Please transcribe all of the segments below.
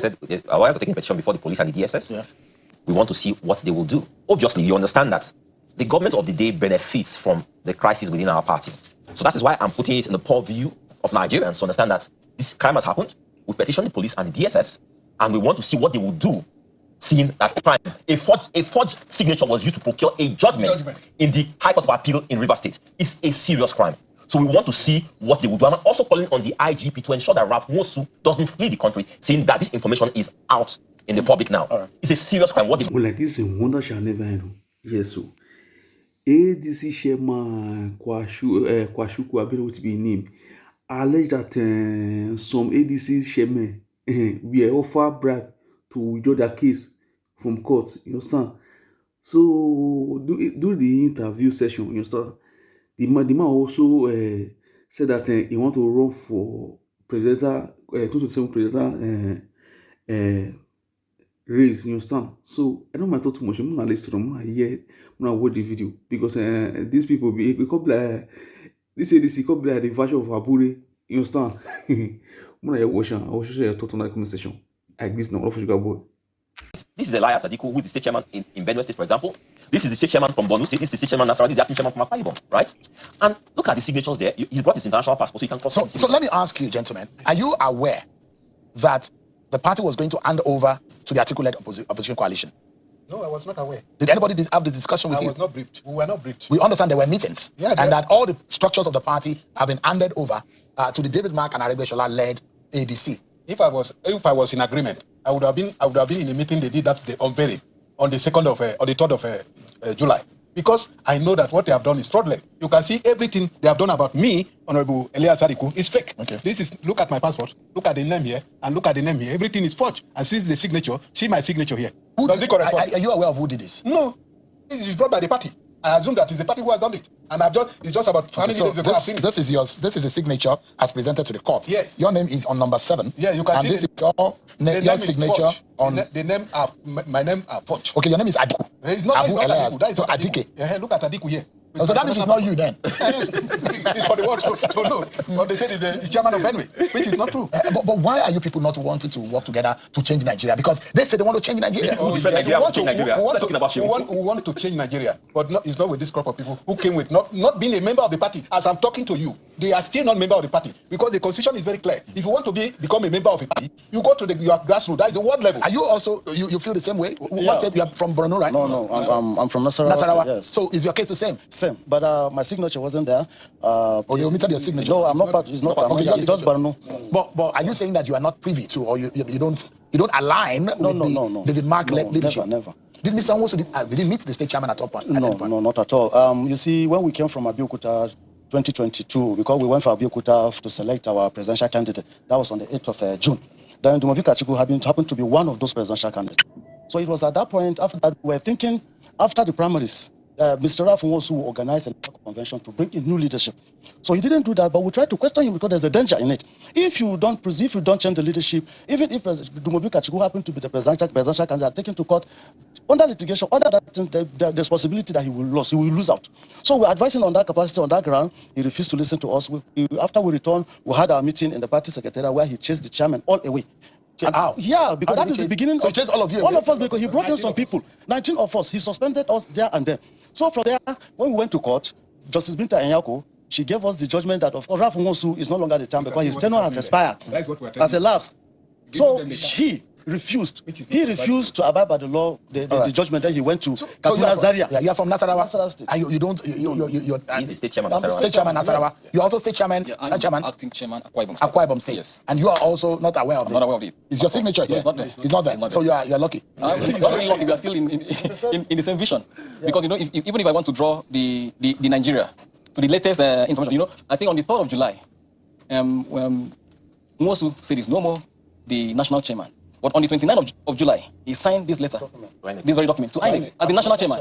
I said, our lawyers are taking a petition before the police and the DSS. Yeah. We want to see what they will do. Obviously, you understand that the government of the day benefits from the crisis within our party. So that is why I'm putting it in the purview of Nigerians to understand that this crime has happened. We petition the police and the DSS, and we want to see what they will do, seeing that crime, a forged signature was used to procure a judgment in the High Court of Appeal in Rivers State. It's a serious crime. So we want to see what they will do. I'm also calling on the IGP to ensure that Ralph Nwosu doesn't flee the country, saying that this information is out in the public now. Right. It's a serious crime. What well, like this wonder shall never end. Yes, so ADC Chairman Kachikwu, I believe what to be named, alleged that some ADC Chairmen were offered bribe to withdraw their case from court. You understand? So do the interview session. You understand? The man also said that he want to run for presidential 2027 presidential race. You understand? So I don't matter too much. I'm gonna listen to them. I'm gonna watch the video because these people we could like this could be like the version of Abure. You understand? I'm gonna watch. I will share your thoughts on that conversation. I agree. No, boy. This is Elias Adiku, who is the state chairman in Benue State, for example. This is the state chairman from Borno State. This is the state chairman Nasarawa. This is the acting chairman from Akwa Ibom, right? And look at the signatures there. He's brought his international passport, so you can cross. So let me ask you, gentlemen, are you aware that the party was going to hand over to the Atiku-led opposition coalition? No, I was not aware. Did anybody have this discussion with you? I was not briefed. We were not briefed. We understand there were meetings, and that all the structures of the party have been handed over to the David Mark and Aregbesola-led ADC. If I was in agreement, I would have been in a meeting they did that they unveiled on the 3rd of July, because I know that what they have done is fraudulent. You can see everything they have done about me, Honorable Elias Adiku, is fake. Okay. Look at my passport, look at the name here, and look at the name here. Everything is forged. And see the signature, see my signature here. Does it correspond? Are you aware of who did this? No, it is brought by the party. I assume that it's the party who has done it, and it's just about 5 minutes ago. This is the signature as presented to the court. Yes. Your name is on number 7. Yeah, you can see. And this is your signature on my name are forged. Okay, your name is Adiku. It's not Adiku. That is Adike. Yeah, look at Adiku here. So that means it's not you then. It's for the world to know. But they said he's chairman of Benue, which is not true. But why are you people not wanting to work together to change Nigeria? Because they say they want to change Nigeria. We want to change Nigeria, but it's not with this crop of people who came with not being a member of the party. As I'm talking to you, they are still not member of the party because the constitution is very clear. If you want to become a member of a party, you go to your grassroots. That is the ward level. Are you also you feel the same way? Yeah. What said you are from Borno, right? No, I'm from Nasarawa. Yes. So is your case the same? Same, but my signature wasn't there. You omitted your signature. No, I'm not part. It's not. It's just Borno. But are you saying that you are not privy to, or you don't align with the David Mark-led leadership? Never. Did Mr. Nwosu did he meet the state chairman at all point? No, not at all. You see, when we came from Abeokuta 2022, because we went for Abeokuta to select our presidential candidate, that was on the 8th of June. Then Kachikwu happened to be one of those presidential candidates. So it was at that point, after that, we were thinking, after the primaries, Mr. Ralph Nwosu organized a convention to bring in new leadership. So he didn't do that, but we tried to question him because there's a danger in it. If you don't change the leadership, even if Kachikwu happened to be the presidential candidate taken to court, under litigation, under that, there's possibility that he will lose out. So we're advising on that capacity, on that ground. He refused to listen to us. After we returned, we had our meeting in the party secretariat where he chased the chairman all away. Yeah, because that is the beginning. So he chased all of you? All of us, because he brought in some people. 19 of us. He suspended us there and then. So from there, when we went to court, Justice Binta Enyako, she gave us the judgment that Ralph Nwosu is no longer the chairman because his tenure has expired as a lapse. So he refused. He refused to abide by the law, the judgment that he went to Kaduna Zaria. Yeah, you are from Nasarawa. State. And you don't. He's the state chairman of Nasarawa. State chairman Nasarawa. Yes. You're also state chairman. Yeah, I'm chairman. Acting chairman Akwa Ibom State. Akwa Ibom State. Yes. And you are also not aware of this. Not aware of it. Is your signature here? No, it's not there. It's not there. So you're lucky. It's not very lucky. We are still in the same vision. Because even if I want to draw the Nigeria to the latest information, I think on the 3rd of July, Nwosu said he's no more the national chairman. But on the 29th of July, he signed this letter, this very document, to INEC as the national chairman.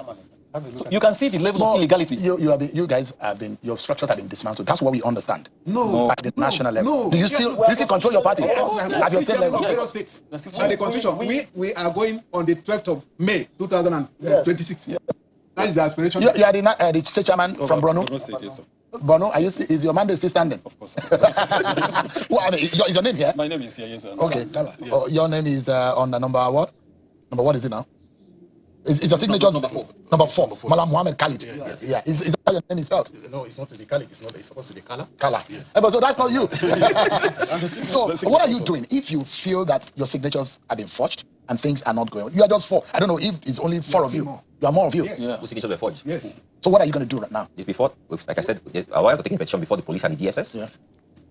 So you can see the level of illegality. You guys have been, your structures have been dismantled. That's what we understand. No. At the national level. No. Do you still control your party? At your state level? Yes. By the constitution, we are going on the 12th of May 2026. Yes. That is the aspiration. You are the state chairman from Borno? Bono, is your mandate still standing? Of course. Well, is your name here? My name is here, yes, sir. Okay. Kala, yes. Oh, your name is on the number what? Number what is it now? Is your signature Number 4. Number 4. Malam Muhammad Khalid. Yes. Yeah. Is that how your name is spelled? No, it's not to the Khalid. It's supposed to be Kala. Kala. Yes. But so that's not you. So what are you doing if you feel that your signatures have been forged and things are not going on? You are just 4. I don't know if it's only 4 of you. More. You are more of you. Yeah. Whose signatures were forged? Yes. So what are you going to do right now? Before, like I said, our lawyers are taking petition before the police and the DSS. Yeah.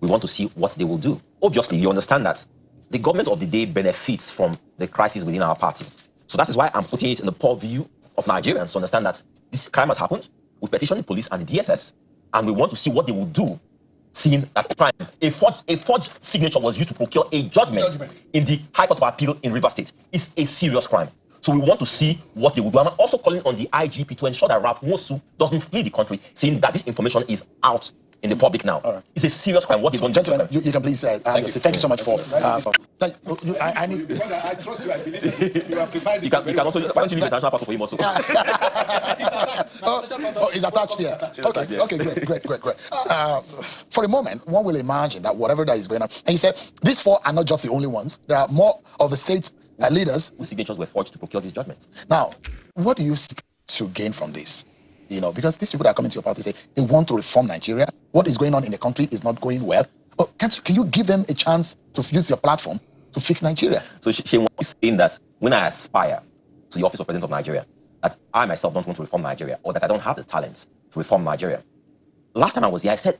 We want to see what they will do. Obviously, you understand that the government of the day benefits from the crisis within our party. So that is why I'm putting it in the poor view of Nigerians to understand that this crime has happened. We petition the police and the DSS, and we want to see what they will do, seeing that crime, a forged signature was used to procure a judgment in the High Court of Appeal in Rivers State. It's a serious crime. So we want to see what they will do. I'm also calling on the IGP to ensure that Ralph Mosu doesn't flee the country, saying that this information is out in the public now. Right. It's a serious crime. What they don't do. Gentlemen, you can please thank you so much for I need. Because I trust you, I believe you are prepared. You can also, why don't you use the international passport for him also? Oh, it's attached here. Okay, great. For a moment, one will imagine that whatever that is going on, and he said these 4 are not just the only ones. There are more of the state leaders Whose signatures were forged to procure this judgment. Now, what do you seek to gain from this? You know, because these people that are coming to your party say they want to reform Nigeria. What is going on in the country is not going well. Oh, can you give them a chance to use your platform to fix Nigeria? So she was saying that when I aspire to the office of President of Nigeria, that I myself don't want to reform Nigeria, or that I don't have the talent to reform Nigeria. Last time I was here, I said,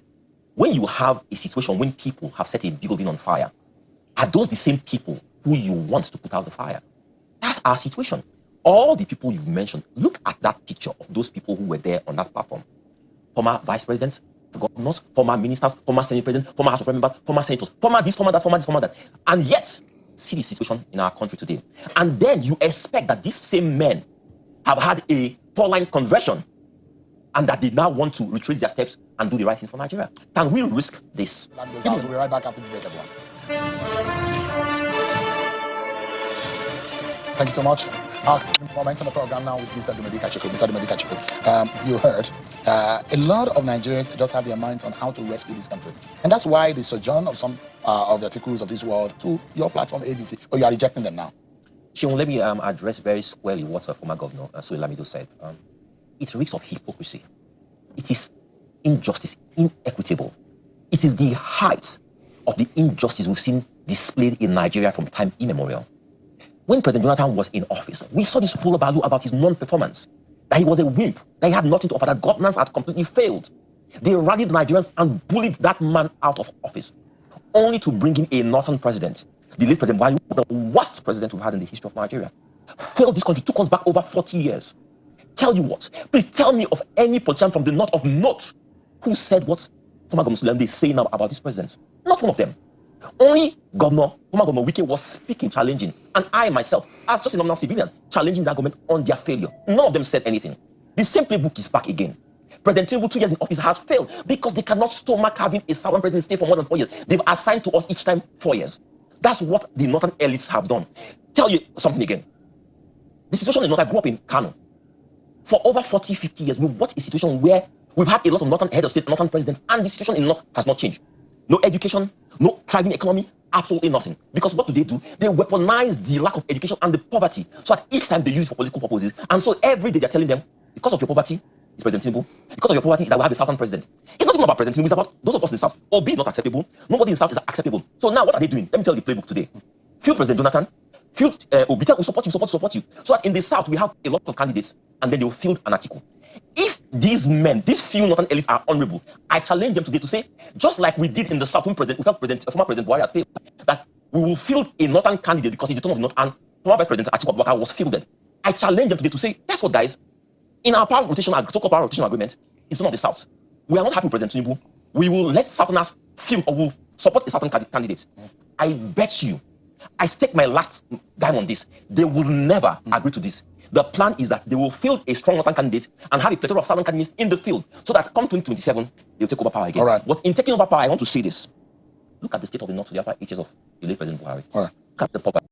when you have a situation when people have set a building on fire, are those the same people who you want to put out the fire? That's our situation. All the people you've mentioned, look at that picture of those people who were there on that platform. Former vice presidents, governors, former ministers, former senate presidents, former house of members, former senators, former this, former that, former this, former that. And yet, see the situation in our country today. And then you expect that these same men have had a four-line conversion and that they now want to retrace their steps and do the right thing for Nigeria. Can we risk this? We'll be right back after this break, everyone. Thank you so much. Moments on the program now with Mr. Kachikwu. Mr. Kachikwu, you heard a lot of Nigerians just have their minds on how to rescue this country. And that's why the sojourn of some of the Atikus of this world to your platform, ABC, or you are rejecting them now. Sean, let me address very squarely what former Governor Soe Lamido said. It reeks of hypocrisy. It is injustice, inequitable. It is the height of the injustice we've seen displayed in Nigeria from time immemorial. When President Jonathan was in office, we saw this whole about his non-performance, that he was a wimp, that he had nothing to offer, that governance had completely failed. They rallied Nigerians and bullied that man out of office, only to bring in a northern president, the late President Buhari, the worst president we've had in the history of Nigeria. Failed this country, took us back over 40 years. Tell you what, please tell me of any politician from the north of note who said what former Governor Soe Lamido is saying now about this president. Not one of them. Only former Governor Wike was speaking, challenging, and I myself, as just a normal civilian, challenging that government on their failure. None of them said anything. The same playbook is back again. President Tinubu, 2 years in office, has failed because they cannot stomach having a southern president stay for more than 4 years. They've assigned to us each time 4 years. That's what the northern elites have done. Tell you something again. The situation in North, I grew up in Kano. For over 40, 50 years, we've watched a situation where we've had a lot of northern head of state, northern presidents, and the situation in the north has not changed. No education, no thriving economy, absolutely nothing. Because what do? They weaponize the lack of education and the poverty, so that each time they use it for political purposes. And so every day they're telling them, because of your poverty, it's President Tinubu. Because of your poverty, is that we have a southern president. It's not even about President Tinubu, it's about those of us in the south. Obi is not acceptable. Nobody in the south is acceptable. So now what are they doing? Let me tell you the playbook today. Field President Jonathan, field Obi, will support you. So that in the south we have a lot of candidates, and then they will field an article. If these men, these few northern elites are honorable, I challenge them today to say, former President Buhari had failed, that we will field a northern candidate because he's the tone of the north, and former Vice President Kachikwu was fielded. I challenge them today to say, guess what, guys? In our so-called power rotation agreement, it's not the south. We are not happy with President Tinubu. We will let southerners field, or will support a southern candidate. I bet you, I stake my last dime on this, they will never agree to this. The plan is that they will field a strong northern candidate and have a plethora of southern candidates in the field, so that come 2027, they'll take over power again. All right. But in taking over power, I want to say this. Look at the state of the north after 8 years of the late President Buhari. All right. Look at the poverty.